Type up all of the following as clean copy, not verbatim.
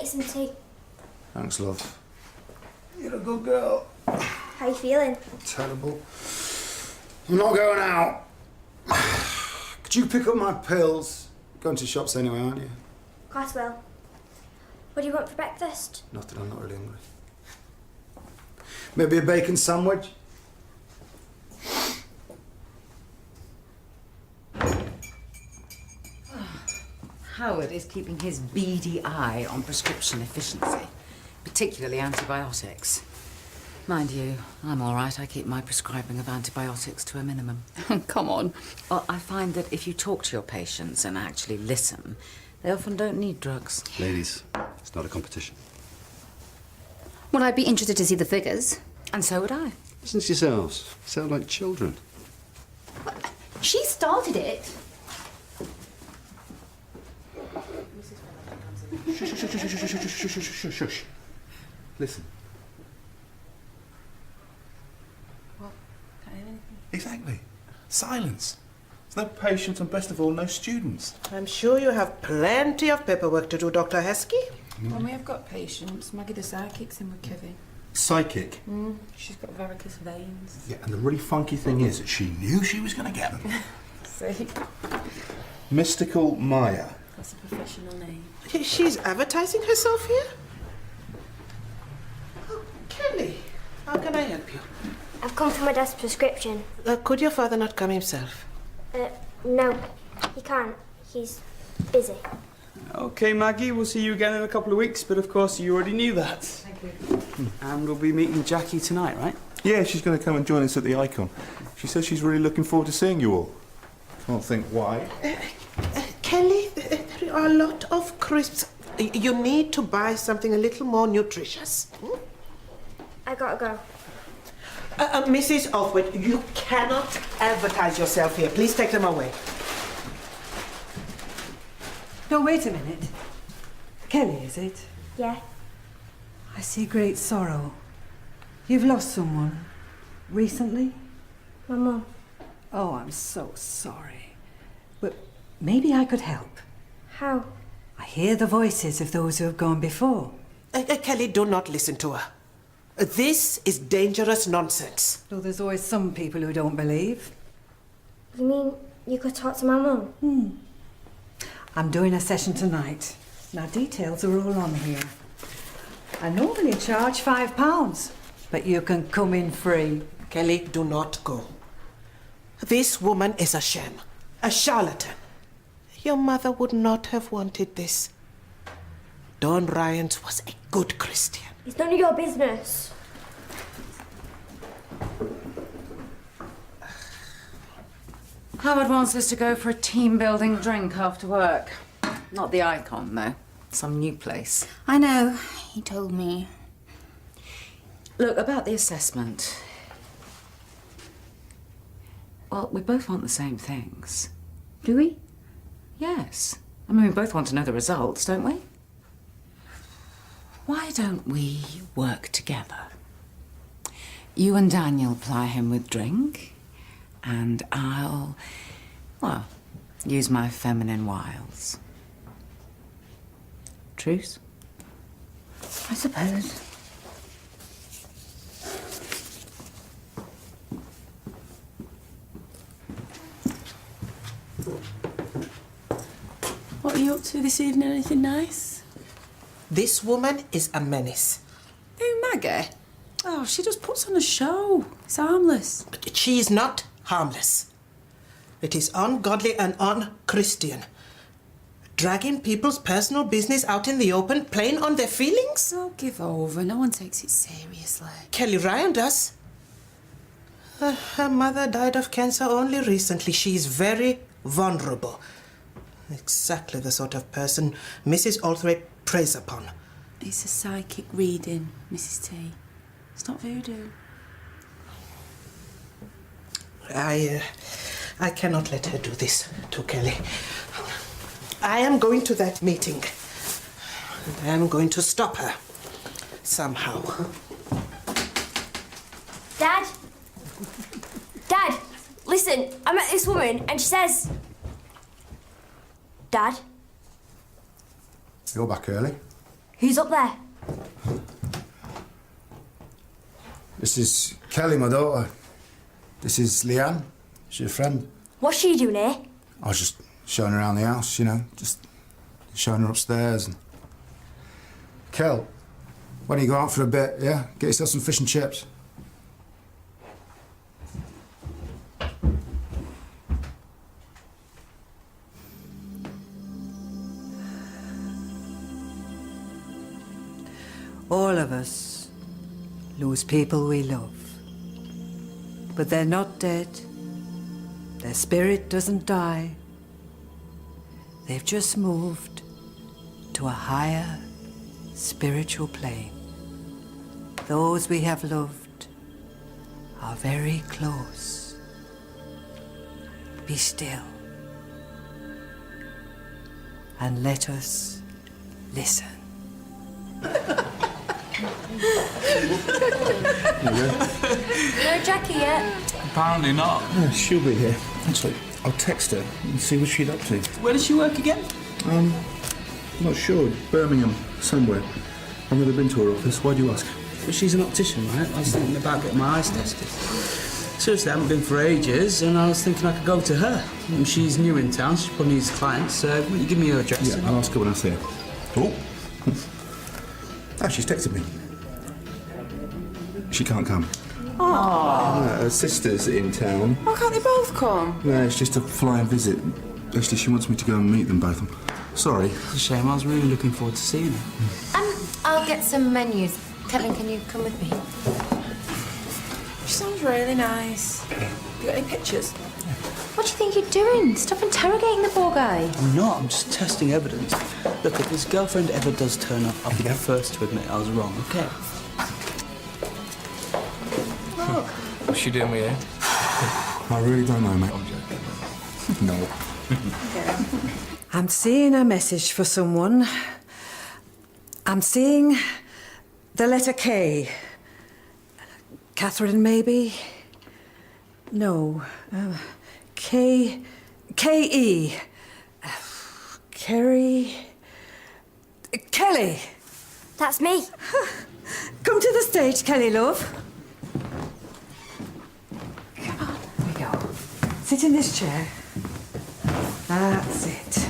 some tea. Thanks, love. You're a good girl. How you feeling? Terrible. I'm not going out. Could you pick up my pills? Going to shops anyway, aren't you? Of course I will. What do you want for breakfast? Nothing, I'm not really hungry. Maybe a bacon sandwich? Howard is keeping his beady eye on prescription efficiency, particularly antibiotics. Mind you, I'm all right. I keep my prescribing of antibiotics to a minimum. Come on. Well, I find that if you talk to your patients and actually listen, they often don't need drugs. Ladies, it's not a competition. Well, I'd be interested to see the figures. And so would I. Listen to yourselves. Sound like children. She started it. Shush, shush, shush, shush, shush, shush, shush, shush, shush. Listen. What? Can't hear anything. Exactly. Silence. There's no patients and, best of all, no students. I'm sure you have plenty of paperwork to do, Dr. Heskey. Well, we have got patients. Maggie the psychic's in with Kevin. Psychic. She's got varicose veins. Yeah, and the really funky thing is that she knew she was going to get them. See? Mystical Maya. That's a professional name. She's advertising herself here? Oh, Kelly, how can I help you? I've come for my dad's prescription. Could your father not come himself? No, he can't. He's busy. OK, Maggie, we'll see you again in a couple of weeks, but of course you already knew that. Thank you. And we'll be meeting Jackie tonight, right? Yeah, she's going to come and join us at the Icon. She says she's really looking forward to seeing you all. Can't think why. Kelly, there are a lot of crisps. You need to buy something a little more nutritious. I gotta go. Mrs. Althwaite, you cannot advertise yourself here. Please take them away. No, wait a minute. Kelly, is it? Yeah. I see great sorrow. You've lost someone. Recently? My mum. Oh, I'm so sorry. But maybe I could help. How? I hear the voices of those who have gone before. Kelly, do not listen to her. This is dangerous nonsense. Though there's always some people who don't believe. You mean you could talk to my mum? I'm doing a session tonight. Now, details are all on here. I normally charge £5, but you can come in free. Kelly, do not go. This woman is a sham, a charlatan. Your mother would not have wanted this. Don Ryans was a good Christian. It's none of your business. Howard wants us to go for a team-building drink after work. Not the Icon, though. Some new place. I know. He told me. Look, about the assessment. Well, we both want the same things. Do we? Yes. I mean, we both want to know the results, don't we? Why don't we work together? You and Daniel ply him with drink, and I'll, well, use my feminine wiles. Truce? I suppose. What are you up to this evening? Anything nice? This woman is a menace. Who, Maggie? Oh, she just puts on a show. It's harmless. But she is not harmless. It is ungodly and un-Christian. Dragging people's personal business out in the open, playing on their feelings? Oh, give over. No one takes it seriously. Kelly Ryan does. Her mother died of cancer only recently. She is very vulnerable. Exactly the sort of person Mrs. Althwaite preys upon. It's a psychic reading, Mrs. T. It's not voodoo. I cannot let her do this to Kelly. I am going to that meeting. And I am going to stop her. Somehow. Dad? Dad, listen, I met this woman and she says... Dad? You're back early. Who's up there? This is Kelly, my daughter. This is Leanne. She's your friend. What's she doing here? I was just showing her around the house, you know, just showing her upstairs. And Kel, why don't you go out for a bit, yeah? Get yourself some fish and chips. All of us lose people we love. But they're not dead. Their spirit doesn't die. They've just moved to a higher spiritual plane. Those we have loved are very close. Be still and let us listen. No Jackie yet? Apparently not. Yeah, she'll be here. Actually, I'll text her and see what she's up to. Where does she work again? Not sure. Birmingham, somewhere. I've never been to her office. Why do you ask? Well, she's an optician, right? I was thinking about getting my eyes tested. Seriously, I haven't been for ages, and I was thinking I could go to her. And she's new in town, she probably needs clients, so will you give me her address? Yeah, I'll ask her when I see her. Oh. She's texted me. She can't come. Her sister's in town. Why can't they both come? No, it's just a flying visit. Actually, she wants me to go and meet them both. Sorry. It's a shame, I was really looking forward to seeing her. I'll get some menus. Kevin, can you come with me? She sounds really nice. You got any pictures? What do you think you're doing? Stop interrogating the poor guy. I'm not, I'm just testing evidence. Look, if his girlfriend ever does turn up, I'll be the first to admit I was wrong, okay? What's she doing with you? I really don't know, mate. I'm joking. No. I'm seeing a message for someone. I'm seeing the letter K. Catherine, maybe? No. K... K-E. Kerry... Kelly. That's me. Come to the stage, Kelly, love. Come on, here we go. Sit in this chair. That's it.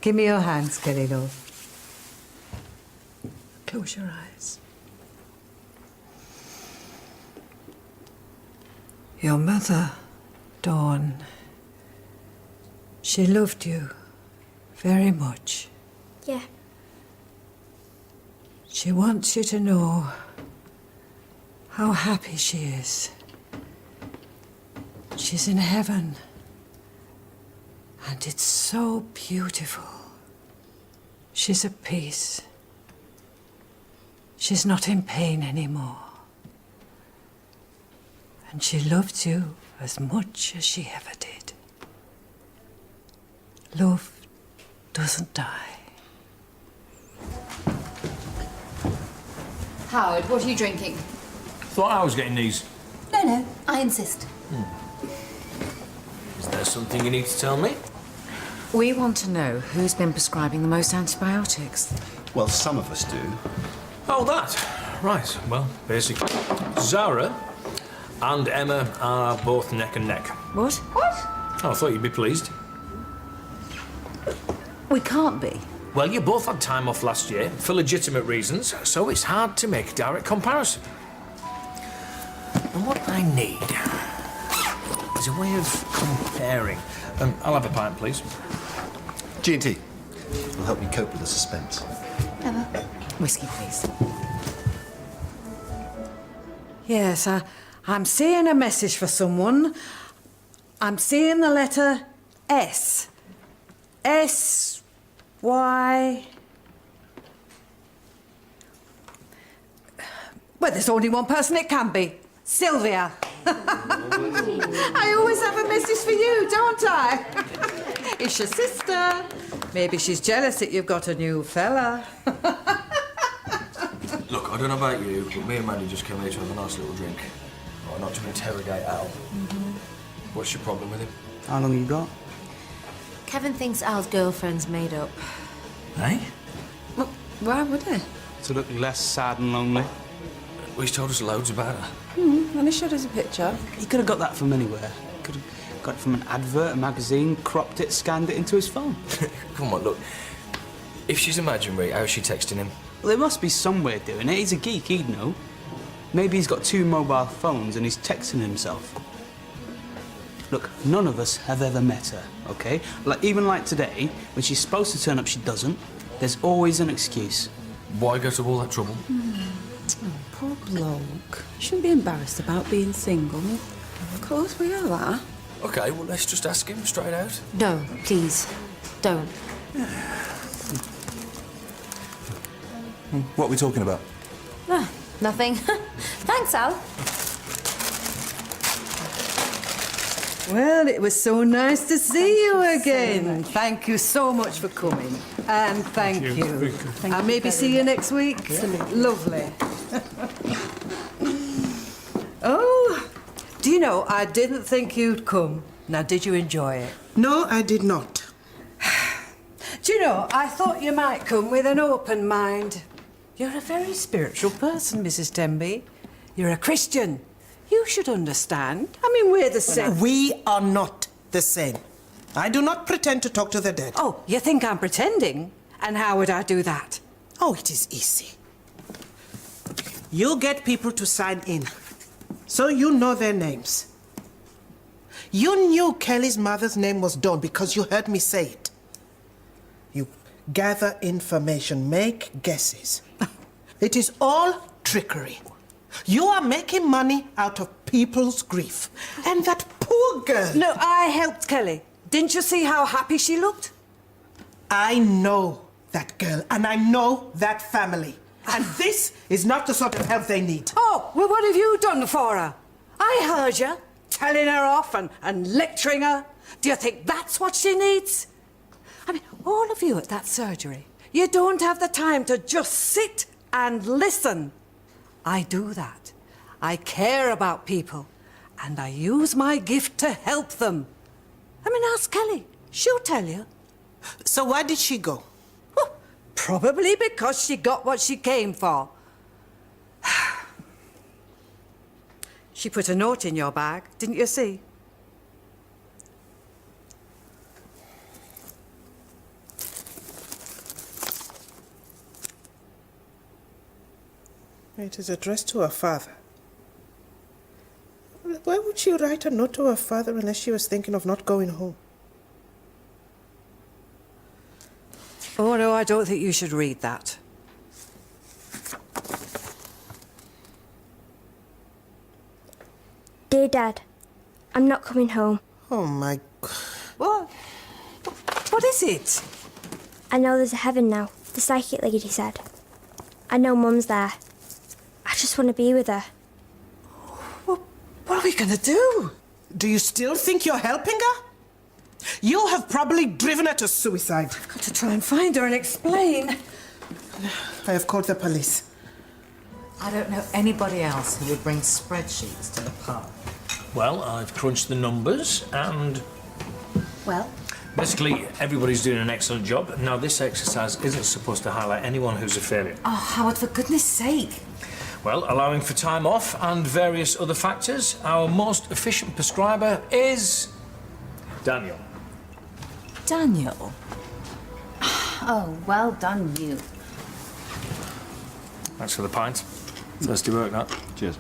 Give me your hands, Kelly, love. Close your eyes. Your mother, Dawn, she loved you very much. Yeah. She wants you to know how happy she is. She's in heaven, and it's so beautiful. She's at peace. She's not in pain anymore. And she loved you as much as she ever did. Love doesn't die. Howard, what are you drinking? Thought I was getting these. No, I insist. Is there something you need to tell me? We want to know who's been prescribing the most antibiotics. Well, some of us do. Oh, that. Right. Well, basically, Zara and Emma are both neck and neck. What? Oh, I thought you'd be pleased. We can't be. Well, you both had time off last year for legitimate reasons, so it's hard to make a direct comparison. And what I need is a way of comparing. I'll have a pint, please. G&T. Will help me cope with the suspense. Emma. Whiskey, please. Yes, I'm seeing a message for someone. I'm seeing the letter S. S-Y... Well, there's only one person it can be. Sylvia. I always have a message for you, don't I? It's your sister. Maybe she's jealous that you've got a new fella. Look, I don't know about you, but me and Mandy just came here to have a nice little drink. Oh, not to interrogate Al. What's your problem with him? How long you got? Kevin thinks Al's girlfriend's made up. Eh? Well, why would he? To look less sad and lonely. Well, he's told us loads about her. And he showed us a picture. He could have got that from anywhere. Could have got it from an advert, a magazine, cropped it, scanned it into his phone. Come on, look. If she's imaginary, how is she texting him? Well, there must be some way of doing it. He's a geek, he'd know. Maybe he's got 2 mobile phones and he's texting himself. Look, none of us have ever met her, okay? Even like today, when she's supposed to turn up, she doesn't. There's always an excuse. Why go to all that trouble? Poor bloke. You shouldn't be embarrassed about being single. Of course we are. OK, well, let's just ask him straight out. No, please, don't. What are we talking about? Ah, nothing. Thanks, Al. Well, it was so nice to see you again. Thank you so much for coming. And thank you. I'll maybe see you next week. Lovely. Oh, do you know, I didn't think you'd come. Now, did you enjoy it? No, I did not. Do you know, I thought you might come with an open mind. You're a very spiritual person, Mrs. Tenby. You're a Christian. You should understand. I mean, we're the same. We are not the same. I do not pretend to talk to the dead. Oh, you think I'm pretending? And how would I do that? Oh, it is easy. You get people to sign in, so you know their names. You knew Kelly's mother's name was Dawn because you heard me say it. You gather information, make guesses. It is all trickery. You are making money out of people's grief. And that poor girl... No, I helped Kelly. Didn't you see how happy she looked? I know that girl, and I know that family. And this is not the sort of help they need. Oh, well, what have you done for her? I heard you telling her off and lecturing her. Do you think that's what she needs? I mean, all of you at that surgery, you don't have the time to just sit and listen. I do that. I care about people, and I use my gift to help them. I mean, ask Kelly. She'll tell you. So why did she go? Well, probably because she got what she came for. She put a note in your bag, didn't you see? It is addressed to her father. Why would she write a note to her father unless she was thinking of not going home? Oh, no, I don't think you should read that. Dear Dad, I'm not coming home. Oh, my God. What? What is it? I know there's a heaven now, the psychic lady said. I know Mum's there. I just want to be with her. What are we going to do? Do you still think you're helping her? You have probably driven her to suicide. I've got to try and find her and explain. I have called the police. I don't know anybody else who would bring spreadsheets to the pub. Well, I've crunched the numbers and... Well? Basically, everybody's doing an excellent job. Now, this exercise isn't supposed to highlight anyone who's a failure. Oh, Howard, for goodness sake. Well, allowing for time off and various other factors, our most efficient prescriber is... Daniel. Daniel? Oh, well done, you. Thanks for the pint. Thirsty work, that. Cheers.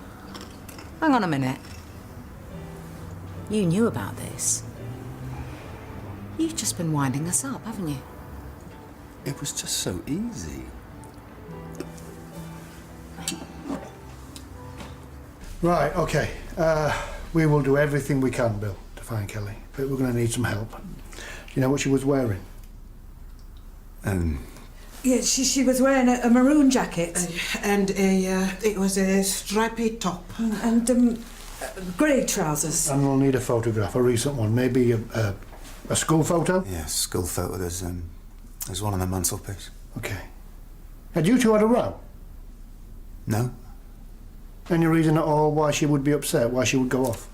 Hang on a minute. You knew about this. You've just been winding us up, haven't you? It was just so easy. Right, OK. We will do everything we can, Bill, to find Kelly. But we're going to need some help. Do you know what she was wearing? Yeah, she was wearing a maroon jacket. And it was a stripy top. And grey trousers. And we'll need a photograph, a recent one. Maybe a school photo? Yeah, school photo. There's one on the mantelpiece. OK. Had you two had a row? No. Any reason at all why she would be upset, why she would go off?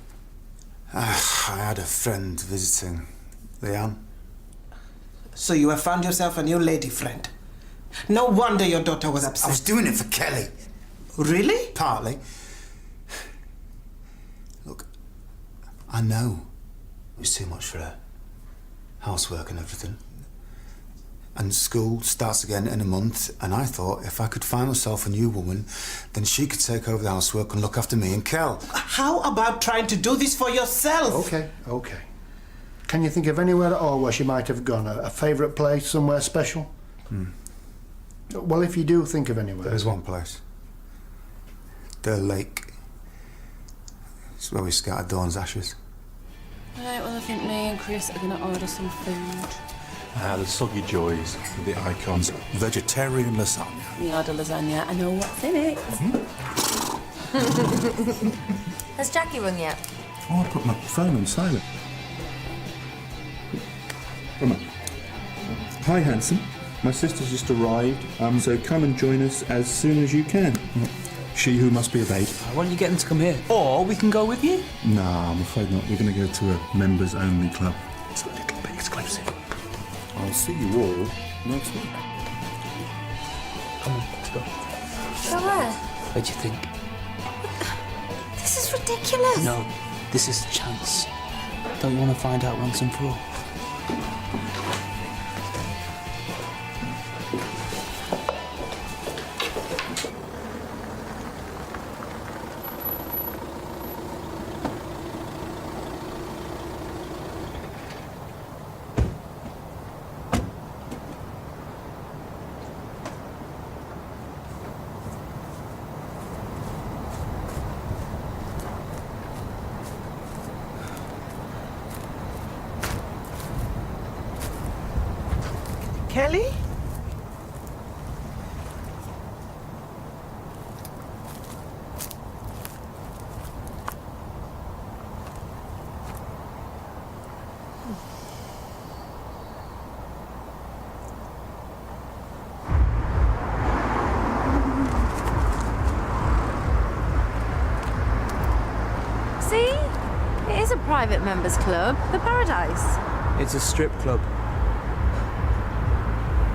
I had a friend visiting, Leanne. So you have found yourself a new lady friend. No wonder your daughter was upset. I was doing it for Kelly. Really? Partly. Look, I know it was too much for her. Housework and everything. And school starts again in a month, and I thought if I could find myself a new woman, then she could take over the housework and look after me and Kel. How about trying to do this for yourself? Okay. Can you think of anywhere at all where she might have gone? A favourite place, somewhere special? Well, if you do think of anywhere. There's one place. The lake. It's where we scattered Dawn's ashes. Right, well, I think me and Chris are going to order some food. The soggy joys of the icons. Vegetarian lasagna. We order lasagna. I know what's in it. Has Jackie rung yet? Oh, I put my phone on silent. Come on. Hi, handsome. My sister's just arrived, so come and join us as soon as you can. She who must be obeyed. Why don't you get them to come here? Or we can go with you. Nah, I'm afraid not. We're going to go to a members-only club. It's a little bit exclusive. I'll see you all next week. Come on, let's go. Go where? What do you think? This is ridiculous. No, this is the chance. Don't you want to find out once and for all? Kelly? See? It is a private members club, the Paradise. It's a strip club.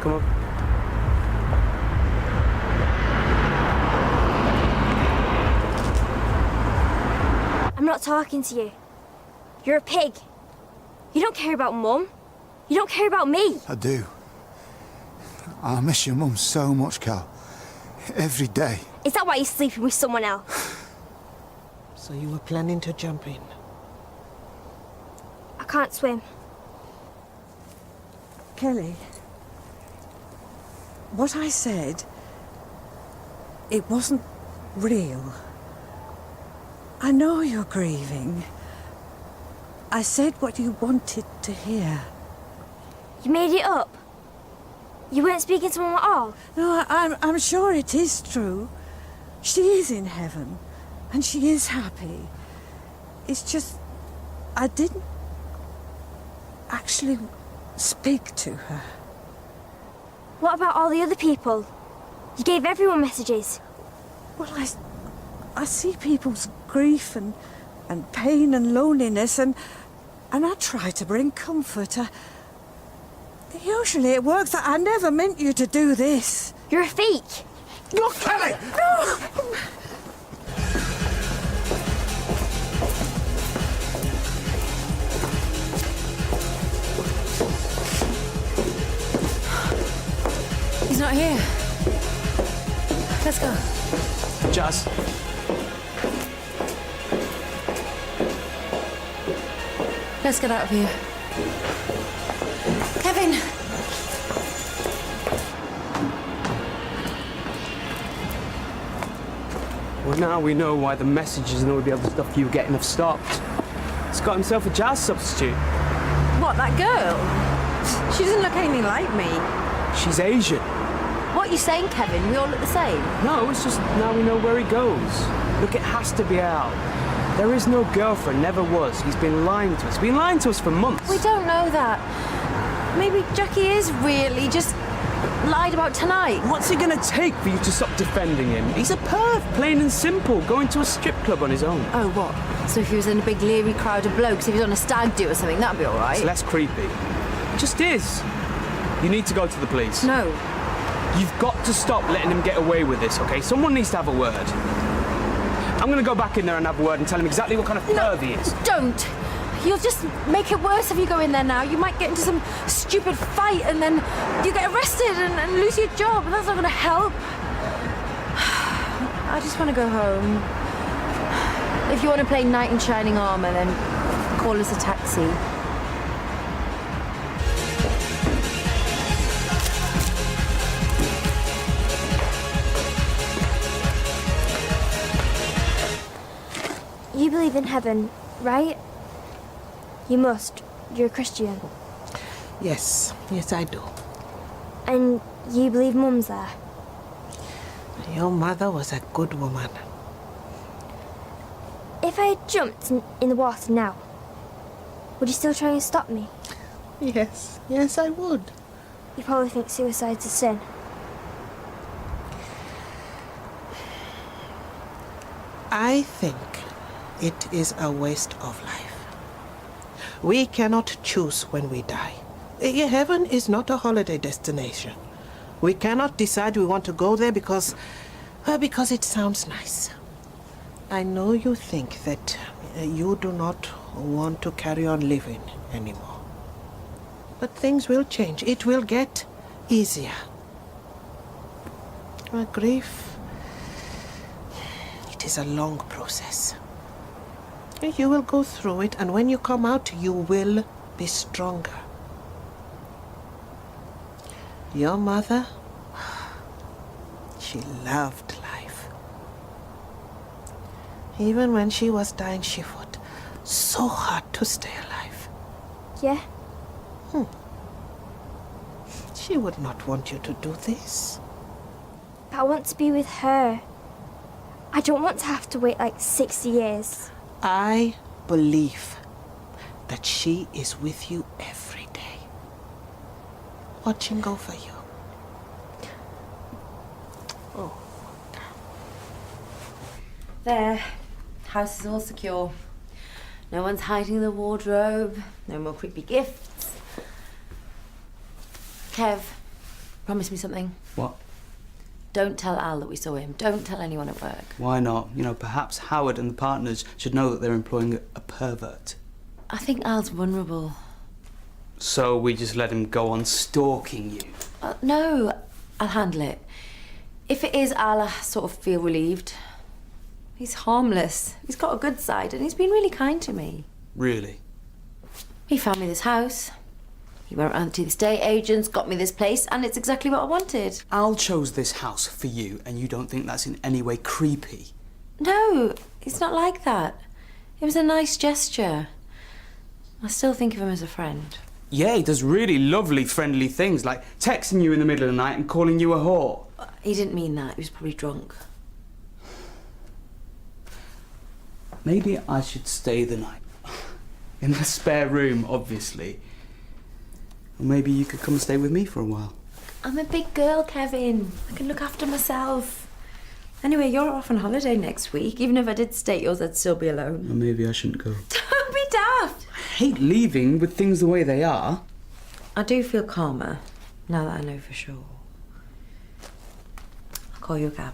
Come on. I'm not talking to you. You're a pig. You don't care about Mum. You don't care about me. I do. I miss your mum so much, Kel. Every day. Is that why you're sleeping with someone else? So you were planning to jump in? I can't swim. Kelly, what I said, it wasn't real. I know you're grieving. I said what you wanted to hear. You made it up. You weren't speaking to Mum at all. No, I'm sure it is true. She is in heaven, and she is happy. It's just, I didn't actually speak to her. What about all the other people? You gave everyone messages. Well, I see people's grief and pain and loneliness, and I try to bring comfort. Usually it works. I never meant you to do this. You're a fake. Look, Kelly! No! He's not here. Let's go. Jazz. Let's get out of here. Kevin! Well, now we know why the messages and all the other stuff you were getting have stopped. He's got himself a jazz substitute. What, that girl? She doesn't look anything like me. She's Asian. What are you saying, Kevin? We all look the same? No, it's just now we know where he goes. Look, it has to be Al. There is no girlfriend, never was. He's been lying to us. Been lying to us for months. We don't know that. Maybe Jackie is really just lied about tonight. What's it gonna take for you to stop defending him? He's a perv, plain and simple, going to a strip club on his own. Oh, what? So if he was in a big leery crowd of blokes, if he was on a stag do or something, that'd be all right. It's less creepy. It just is. You need to go to the police. No. You've got to stop letting him get away with this, okay? Someone needs to have a word. I'm going to go back in there and have a word and tell him exactly what kind of perv he is. Don't! You'll just make it worse if you go in there now. You might get into some stupid fight and then you get arrested and lose your job. That's not going to help. I just want to go home. If you want to play knight in shining armour, then call us a taxi. You believe in heaven, right? You must. You're a Christian. Yes, yes, I do. And you believe Mum's there? Your mother was a good woman. If I had jumped in the water now, would you still try and stop me? Yes, yes, I would. You probably think suicide's a sin. I think it is a waste of life. We cannot choose when we die. Heaven is not a holiday destination. We cannot decide we want to go there because it sounds nice. I know you think that you do not want to carry on living anymore. But things will change. It will get easier. Grief, it is a long process. You will go through it, and when you come out, you will be stronger. Your mother, she loved life. Even when she was dying, she fought so hard to stay alive. Yeah? She would not want you to do this. But I want to be with her. I don't want to have to wait like 60 years. I believe that she is with you every day, watching over you. Oh. There. House is all secure. No one's hiding the wardrobe. No more creepy gifts. Kev, promise me something. What? Don't tell Al that we saw him. Don't tell anyone at work. Why not? You know, perhaps Howard and the partners should know that they're employing a pervert. I think Al's vulnerable. So we just let him go on stalking you? No, I'll handle it. If it is Al, I sort of feel relieved. He's harmless. He's got a good side, and he's been really kind to me. Really? He found me this house. He went round to the estate agents, got me this place, and it's exactly what I wanted. Al chose this house for you, and you don't think that's in any way creepy? No, it's not like that. It was a nice gesture. I still think of him as a friend. Yeah, he does really lovely, friendly things, like texting you in the middle of the night and calling you a whore. He didn't mean that. He was probably drunk. Maybe I should stay the night. In the spare room, obviously. Or maybe you could come and stay with me for a while. I'm a big girl, Kevin. I can look after myself. Anyway, you're off on holiday next week. Even if I did stay at yours, I'd still be alone. Or maybe I shouldn't go. Don't be daft. I hate leaving with things the way they are. I do feel calmer now that I know for sure. I'll call you a cab.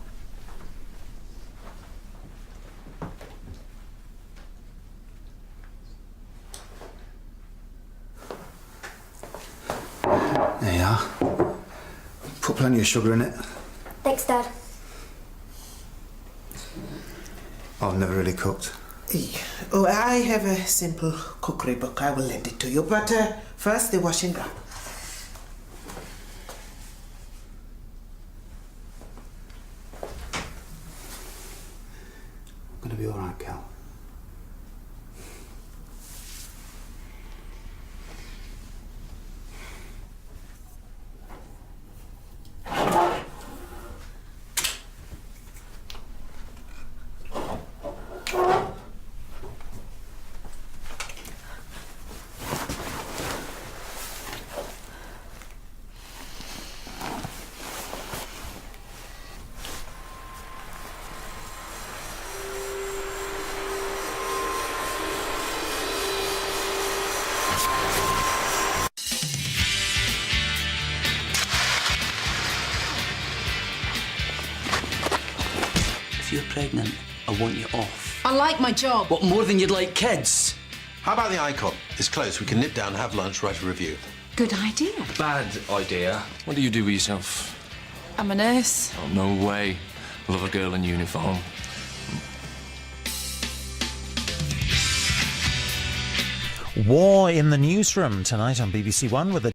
There you are. Put plenty of sugar in it. Thanks, Dad. I've never really cooked. Oh, I have a simple cookery book. I will lend it to you. But first, the washing up. I'm gonna be all right, Cal. pregnant, I want you off. I like my job. What, more than you'd like kids? How about the icon? It's close. We can nip down, have lunch, write a review. Good idea. Bad idea. What do you do with yourself? I'm a nurse. Oh, no way. Love a girl in uniform. War in the newsroom tonight on BBC1 with a